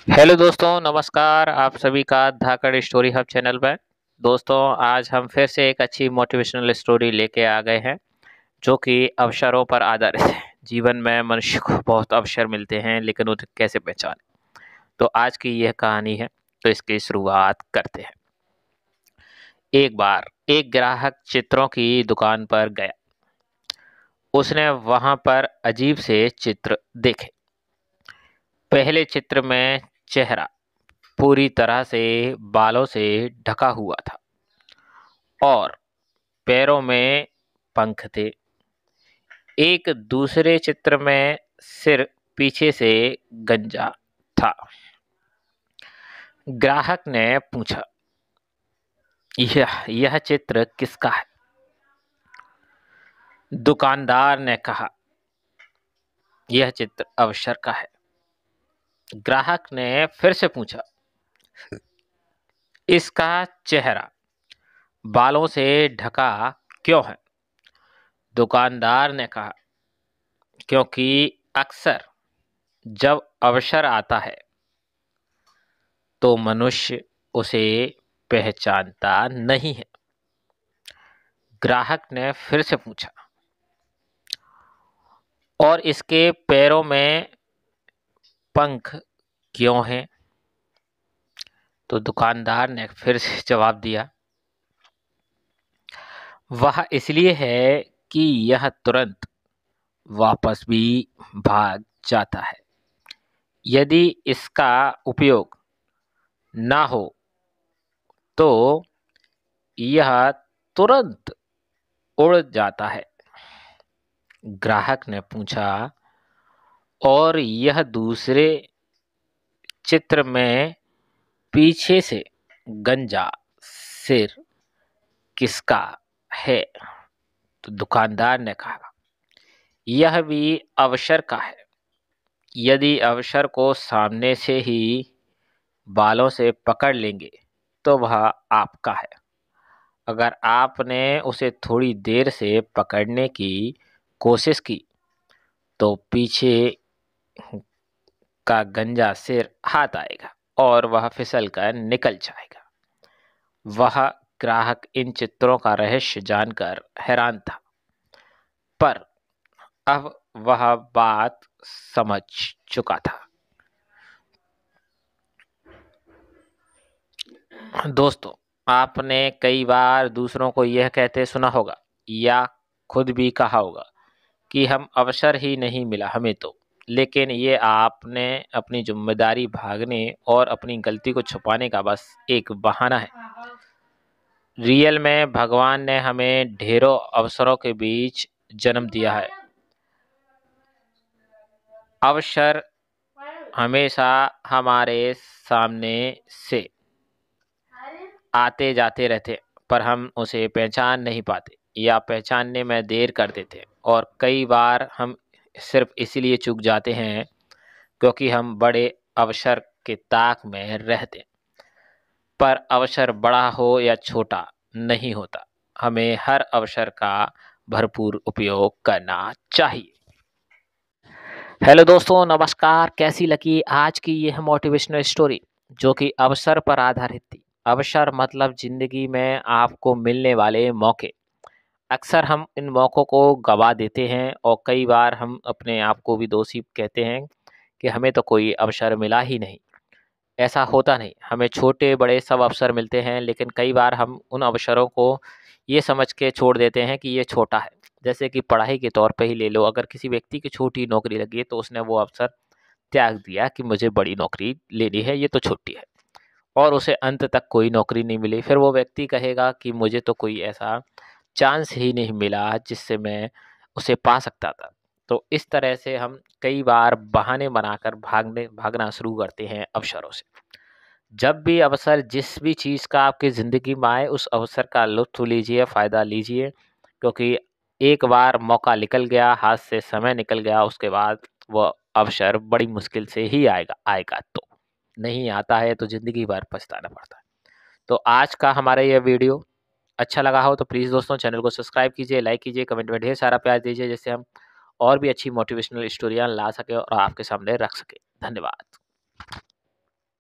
Hello दोस्तों, नमस्कार। आप सभी का धाकड़ स्टोरी हब चैनल पर। दोस्तों, आज हम फिर से एक अच्छी मोटिवेशनल स्टोरी लेके आ गए हैं जो कि अवसरों पर आधारित है। जीवन में मनुष्य को बहुत अवसर मिलते हैं, लेकिन उन्हें कैसे पहचानें। तो आज की यह कहानी है, तो इसकी शुरुआत करते हैं। एक बार एक ग्राहक चित्रों की दुकान पर गया। उसने वहां पर अजीब से चित्र देखे। पहले चित्र में चेहरा पूरी तरह से बालों से ढका हुआ था और पैरों में पंख थे। एक दूसरे चित्र में सिर पीछे से गंजा था। ग्राहक ने पूछा, यह चित्र किसका है? दुकानदार ने कहा, यह चित्र अवसर का है। ग्राहक ने फिर से पूछा, इसका चेहरा बालों से ढका क्यों है? दुकानदार ने कहा, क्योंकि अक्सर जब अवसर आता है तो मनुष्य उसे पहचानता नहीं है। ग्राहक ने फिर से पूछा, और इसके पैरों में पंख क्यों हैं? तो दुकानदार ने फिर से जवाब दिया, वह इसलिए है कि यह तुरंत वापस भी भाग जाता है। यदि इसका उपयोग ना हो तो यह तुरंत उड़ जाता है। ग्राहक ने पूछा, और यह दूसरे चित्र में पीछे से गंजा सिर किसका है? तो दुकानदार ने कहा, यह भी अवसर का है। यदि अवसर को सामने से ही बालों से पकड़ लेंगे तो वह आपका है। अगर आपने उसे थोड़ी देर से पकड़ने की कोशिश की तो पीछे का गंजा सिर हाथ आएगा और वह फिसल कर निकल जाएगा। वह ग्राहक इन चित्रों का रहस्य जानकर हैरान था, पर अब वह बात समझ चुका था। दोस्तों, आपने कई बार दूसरों को यह कहते सुना होगा या खुद भी कहा होगा कि हम अवसर ही नहीं मिला हमें तो, लेकिन ये आपने अपनी जिम्मेदारी भागने और अपनी गलती को छुपाने का बस एक बहाना है। रियल में भगवान ने हमें ढेरों अवसरों के बीच जन्म दिया है। अवसर हमेशा हमारे सामने से आते जाते रहते, पर हम उसे पहचान नहीं पाते या पहचानने में देर कर देते। और कई बार हम सिर्फ इसीलिए चूक जाते हैं क्योंकि हम बड़े अवसर के ताक में रहते। पर अवसर बड़ा हो या छोटा नहीं होता, हमें हर अवसर का भरपूर उपयोग करना चाहिए। हेलो दोस्तों, नमस्कार। कैसी लगी आज की यह मोटिवेशनल स्टोरी जो कि अवसर पर आधारित थी। अवसर मतलब जिंदगी में आपको मिलने वाले मौके। अक्सर हम इन मौक़ों को गवा देते हैं और कई बार हम अपने आप को भी दोषी कहते हैं कि हमें तो कोई अवसर मिला ही नहीं। ऐसा होता नहीं, हमें छोटे-बड़े सब अवसर मिलते हैं, लेकिन कई बार हम उन अवसरों को ये समझ के छोड़ देते हैं कि ये छोटा है। जैसे कि पढ़ाई के तौर पे ही ले लो, अगर किसी व्यक्ति की छोटी नौकरी लगी है तो उसने वो अवसर त्याग दिया कि मुझे बड़ी नौकरी लेनी है, ये तो छोटी है, और उसे अंत तक कोई नौकरी नहीं मिली। फिर वो व्यक्ति कहेगा कि मुझे तो कोई ऐसा चांस ही नहीं मिला जिससे मैं उसे पा सकता था। तो इस तरह से हम कई बार बहाने बनाकर भागना शुरू करते हैं अवसरों से। जब भी अवसर जिस भी चीज़ का आपकी ज़िंदगी में आए, उस अवसर का लुत्फ़ लीजिए, फ़ायदा लीजिए, क्योंकि एक बार मौका निकल गया, हाथ से समय निकल गया, उसके बाद वो अवसर बड़ी मुश्किल से ही आएगा आएगा तो। नहीं आता है तो ज़िंदगी भर पछताना पड़ता है। तो आज का हमारा ये वीडियो अच्छा लगा हो तो प्लीज़ दोस्तों चैनल को सब्सक्राइब कीजिए, लाइक कीजिए, कमेंट में ढेर सारा प्यार दीजिए, जिससे हम और भी अच्छी मोटिवेशनल स्टोरियाँ ला सकें और आपके सामने रख सकें। धन्यवाद।